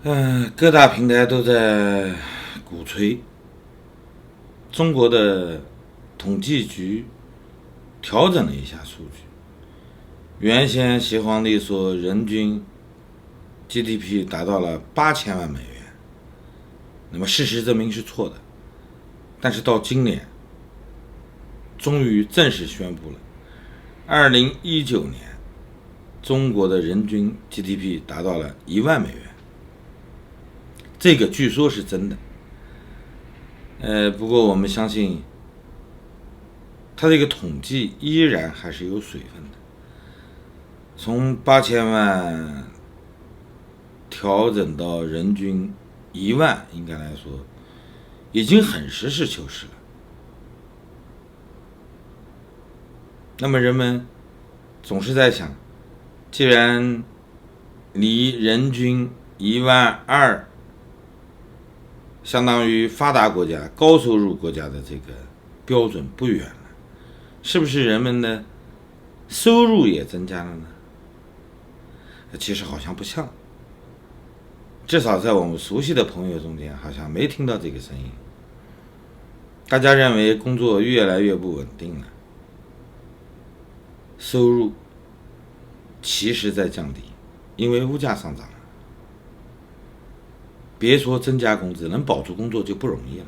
各大平台都在鼓吹中国的统计局调整了一下数据，原先习皇帝说人均 GDP 达到了8000万美元，那么事实证明是错的，但是到今年终于正式宣布了，2019年中国的人均 GDP 达到了10000美元，这个据说是真的。不过我们相信，它这个统计依然还是有水分的。从8000万调整到人均10000，应该来说已经很实事求是了。那么人们总是在想，既然离人均12000相当于发达国家、高收入国家的这个标准不远了，是不是人们的收入也增加了呢？其实好像不像，至少在我们熟悉的朋友中间，好像没听到这个声音。大家认为工作越来越不稳定了，收入其实在降低，因为物价上涨了。别说增加工资，能保住工作就不容易了。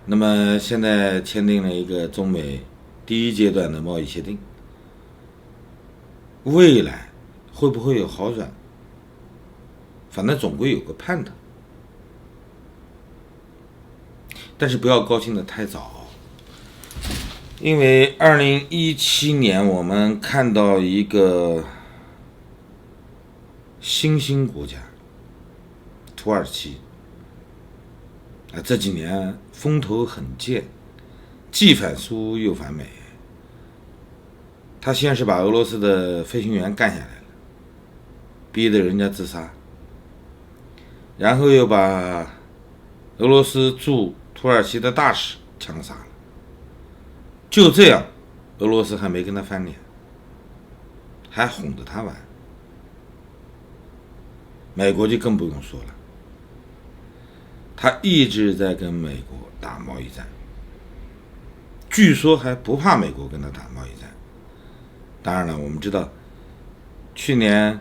那么现在签订了一个中美第一阶段的贸易协定，未来会不会有好转？反正总归有个盼头。但是不要高兴得太早，因为2017年我们看到一个新兴国家土耳其这几年风头很健，既反苏又反美。他先是把俄罗斯的飞行员干下来了，逼得人家自杀，然后又把俄罗斯驻土耳其的大使枪杀了。就这样，俄罗斯还没跟他翻脸，还哄着他玩。美国就更不用说了，他一直在跟美国打贸易战，据说还不怕美国跟他打贸易战。当然了，我们知道去年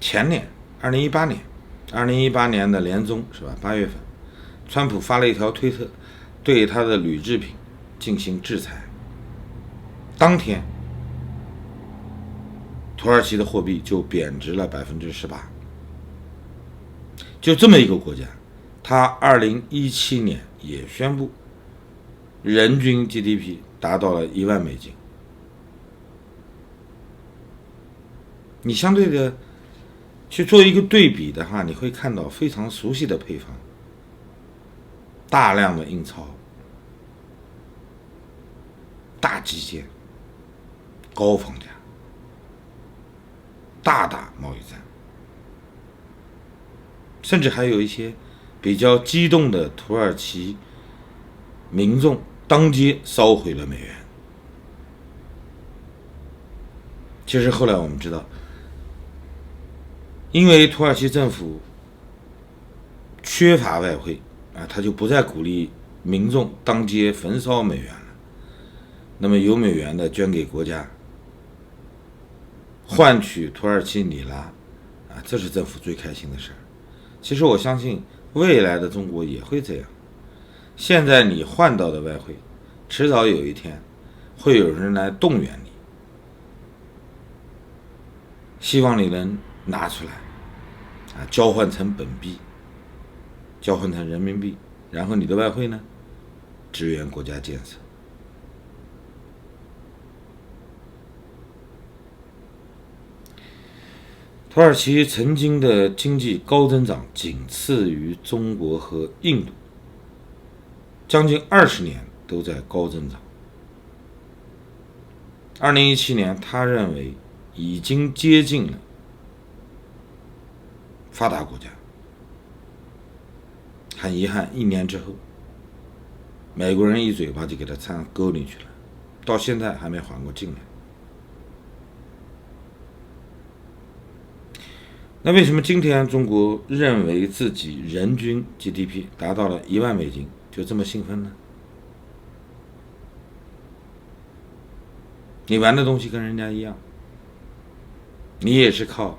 前年2018年的年中是吧，8月份，川普发了一条推特，对他的铝制品进行制裁。当天土耳其的货币就贬值了18%。就这么一个国家，他2017年也宣布人均 GDP 达到了$10,000。你相对的去做一个对比的话，你会看到非常熟悉的配方，大量的印钞、大基建、高房价、大打贸易战，甚至还有一些比较激动的土耳其民众当街烧毁了美元。其实后来我们知道，因为土耳其政府缺乏外汇他就不再鼓励民众当街焚烧美元了。那么有美元的捐给国家，换取土耳其里拉这是政府最开心的事儿。其实我相信未来的中国也会这样。现在你换到的外汇，迟早有一天会有人来动员你，希望你能拿出来交换成本币，交换成人民币，然后你的外汇呢，支援国家建设。土耳其曾经的经济高增长仅次于中国和印度，将近20年都在高增长。2017年，他认为已经接近了发达国家。很遗憾，1年之后，美国人一嘴巴就给他掺沟里去了，到现在还没缓过劲来。那为什么今天中国认为自己人均 GDP 达到了1万美金，就这么兴奋呢？你玩的东西跟人家一样，你也是靠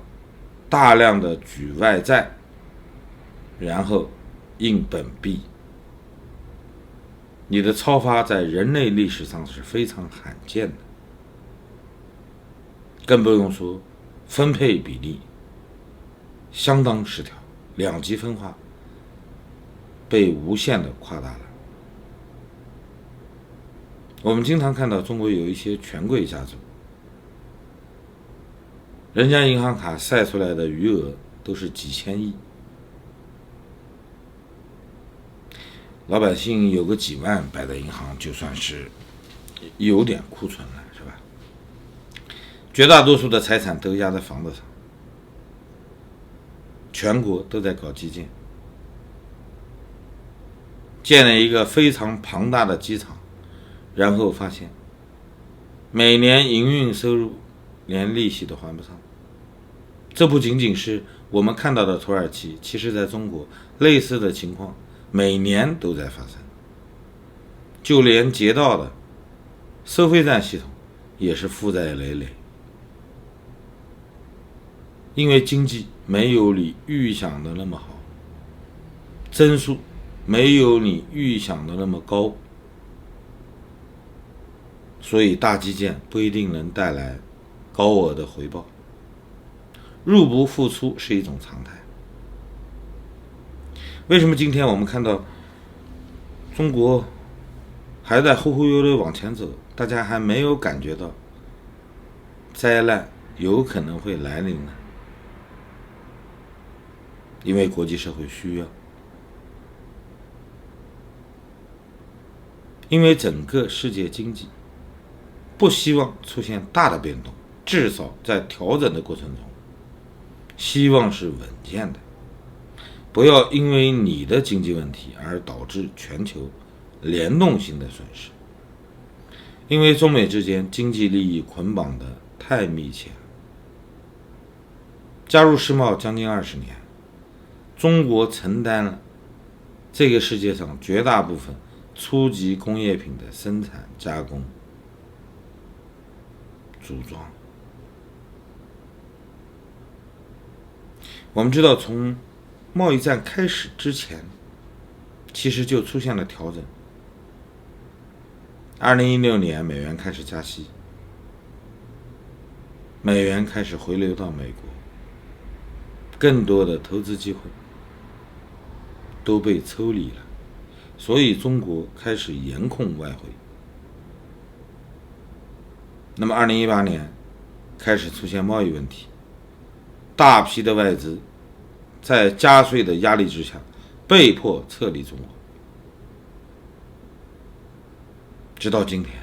大量的举外债，然后印本币。你的超发在人类历史上是非常罕见的，更不用说分配比例相当失调，两极分化被无限的夸大了。我们经常看到中国有一些权贵家族，人家银行卡晒出来的余额都是几千亿，老百姓有个几万摆在银行就算是有点库存了，是吧？绝大多数的财产都压在房子上，全国都在搞基建，建了一个非常庞大的机场，然后发现每年营运收入连利息都还不上。这不仅仅是我们看到的土耳其，其实在中国类似的情况每年都在发生，就连街道的收费站系统也是负债累累，因为经济没有你预想的那么好，增速没有你预想的那么高，所以大基建不一定能带来高额的回报，入不敷出是一种常态。为什么今天我们看到中国还在忽忽悠悠往前走，大家还没有感觉到灾难有可能会来临呢？因为国际社会需要，因为整个世界经济不希望出现大的变动，至少在调整的过程中希望是稳健的，不要因为你的经济问题而导致全球联动性的损失。因为中美之间经济利益捆绑的太密切了，加入世贸将近20年，中国承担了这个世界上绝大部分初级工业品的生产、加工、组装。我们知道，从贸易战开始之前，其实就出现了调整。2016年，美元开始加息，美元开始回流到美国，更多的投资机会都被抽离了，所以中国开始严控外汇。那么2018年开始出现贸易问题，大批的外资在加税的压力之下被迫撤离中国。直到今天，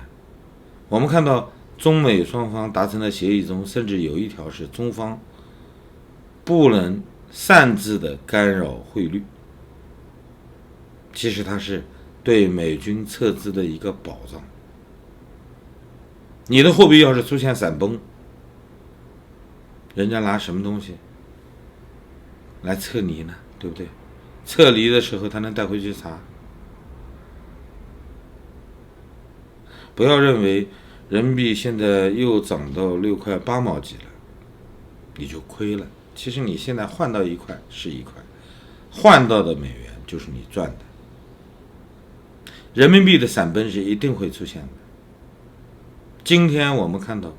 我们看到中美双方达成的协议中，甚至有一条是中方不能擅自的干扰汇率，其实它是对美军撤资的一个保障。你的货币要是出现闪崩，人家拿什么东西来撤离呢？对不对？撤离的时候他能带回去查？不要认为人民币现在又涨到6块8毛几了，你就亏了。其实你现在换到1块是1块，换到的美元就是你赚的。人民币的闪崩是一定会出现的。今天我们看到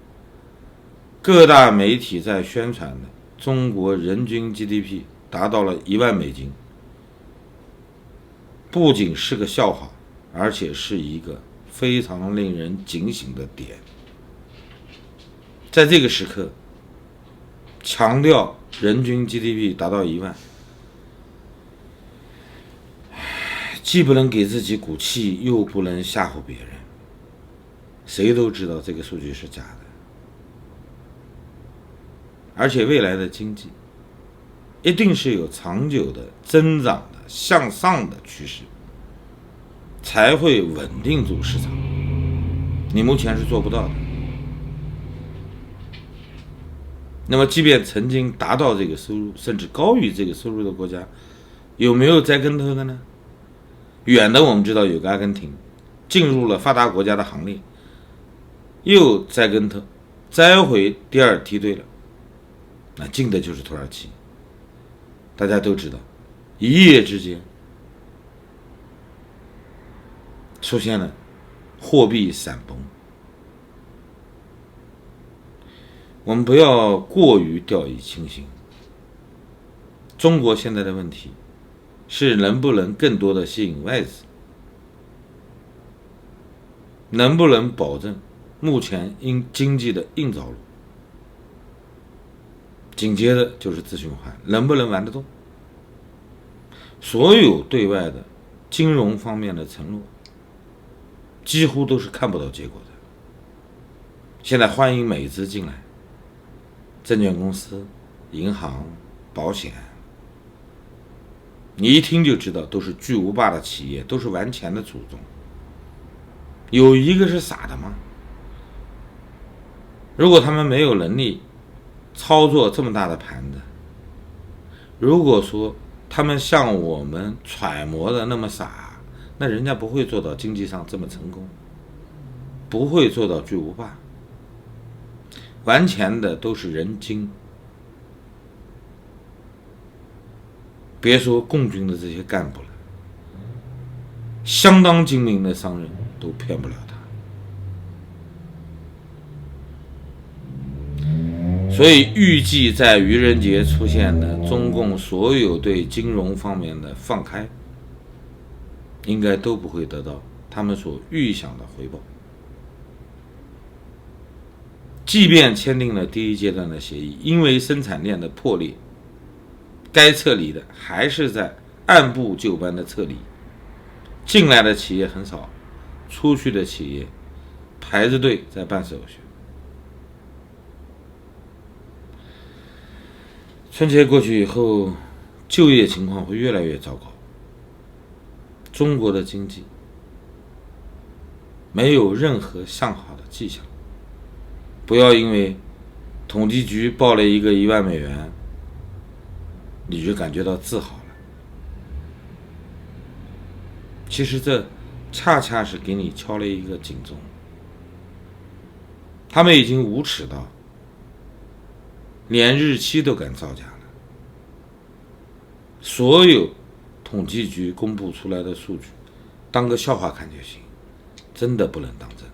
各大媒体在宣传的中国人均 GDP 达到了1万美金，不仅是个笑话，而且是一个非常令人警醒的点。在这个时刻强调人均 GDP 达到1万，既不能给自己鼓气，又不能吓唬别人。谁都知道这个数据是假的，而且未来的经济一定是有长久的增长的向上的趋势，才会稳定住市场。你目前是做不到的。那么，即便曾经达到这个收入，甚至高于这个收入的国家，有没有栽跟头的呢？远的我们知道有个阿根廷，进入了发达国家的行列，又栽跟头，栽回第二梯队了。那近的就是土耳其，大家都知道，一夜之间出现了货币闪崩。我们不要过于掉以轻心。中国现在的问题是能不能更多的吸引外资，能不能保证目前经济的硬着陆，紧接着就是自循环，能不能玩得动？所有对外的金融方面的承诺几乎都是看不到结果的。现在欢迎美资进来，证券公司、银行、保险，你一听就知道都是巨无霸的企业，都是玩钱的祖宗。有一个是傻的吗？如果他们没有能力操作这么大的盘子，如果说他们像我们揣摩的那么傻，那人家不会做到经济上这么成功，不会做到巨无霸。玩钱的都是人精，别说共军的这些干部了，相当精明的商人都骗不了他。所以预计在愚人节出现的中共所有对金融方面的放开，应该都不会得到他们所预想的回报。即便签订了第一阶段的协议，因为生产链的破裂，该撤离的还是在按部就班的撤离，进来的企业很少，出去的企业排着队在办手续。春节过去以后，就业情况会越来越糟糕。中国的经济没有任何向好的迹象。不要因为统计局报了一个1万美元，你就感觉到自豪了。其实这恰恰是给你敲了一个警钟。他们已经无耻到连日期都敢造假了。所有统计局公布出来的数据当个笑话看就行，真的不能当真。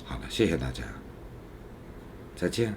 好了，谢谢大家，再见。